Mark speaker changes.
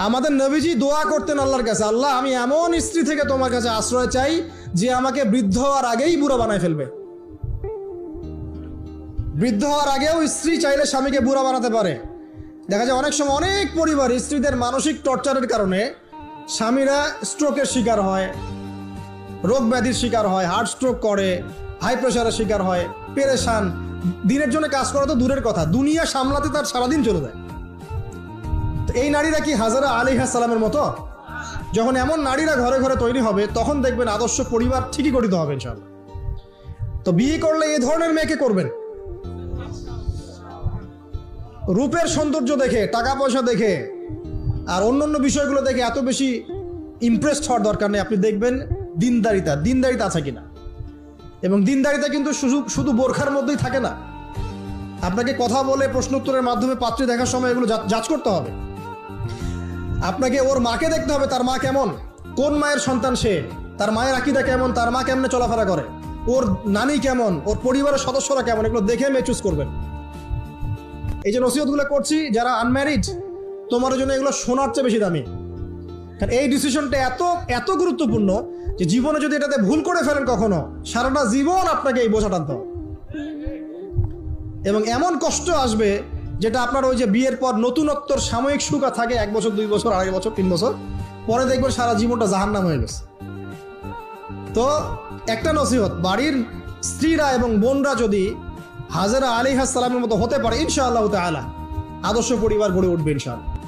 Speaker 1: আমাদের নবীজি দোয়া করতেন আল্লাহর কাছে, আল্লাহ আমি এমন স্ত্রী থেকে তোমার কাছে আশ্রয় চাই যে আমাকে বৃদ্ধ হওয়ার আগেই বুড়া বানায় ফেলবে। বৃদ্ধ হওয়ার আগেও স্ত্রী চাইলে স্বামীকে বুড়া বানাতে পারে। দেখা যায় অনেক সময় অনেক পরিবার স্ত্রীদের মানসিক টর্চারের কারণে স্বামীরা স্ট্রোকের শিকার হয়, রোগ ব্যাধির শিকার হয়, হার্ট স্ট্রোক করে, হাই প্রেশারের শিকার হয়, পেরেশান। দিনের জন্য কাজ করা তো দূরের কথা, দুনিয়া সামলাতে তার সারাদিন চলে যায়। তো এই নারীরা কি হাজারা আলাইহিস সালামের মতো? যখন এমন নারীরা ঘরে ঘরে তৈরি হবে তখন দেখবেন আদর্শ পরিবার ঠিকই গঠিত হবে ইনশাআল্লাহ। তো বিয়ে করলে এই ধরনের মেয়েকে করবেন। রূপের সৌন্দর্য দেখে, টাকা পয়সা দেখে আর অন্যান্য বিষয়গুলো দেখে এত বেশি ইমপ্রেসড হওয়ার দরকার নেই। আপনি দেখবেন দিনদারিতা আছে কিনা। এবং দিনদারিতা কিন্তু শুধু বোরখার মধ্যেই থাকে না। আপনাকে কথা বলে প্রশ্ন উত্তরের মাধ্যমে পাত্রী দেখার সময় এগুলো যাচ করতে হবে। আপনাকে ওর মাকে দেখতে হবে, তার মা কেমন, কোন মায়ের সন্তান সে, তার মায়ের আকীদা কেমন, তার মা কেমনে চলাফেরা করে, ওর নানি কেমন, ওর পরিবারের সদস্যরা কেমন, এগুলো দেখে মেয়ে চুজ করবেন। এই যে নসিহতগুলো করছি, যারা আনম্যারিড তোমার জন্য এগুলো শোনার চেয়ে বেশি দামি। কারণ এই ডিসিশনটা এত গুরুত্বপূর্ণ যে জীবনে যদি এটাতে ভুল করে ফেলেন কখনো, সারাটা জীবন আপনাকে এই বোঝা টানতে হবে। এবং এমন কষ্ট আসবে যেটা আপনার ওই যে বিয়ের পর নতুনত্বর সাময়িক সুখ থাকে 1 বছর 2 বছর 2.5 বছর 3 বছর পরে দেখবেন সারা জীবনটা জাহান্নাম হয়ে গেছে। তো একটা নসিহত, বাড়ির স্ত্রীরা এবং বোনরা যদি হাজেরা আলাইহিস সালামের মতো হতে পারে ইনশাআল্লাহ তাআলা আদর্শ পরিবার গড়ে উঠবে ইনশাআল্লাহ।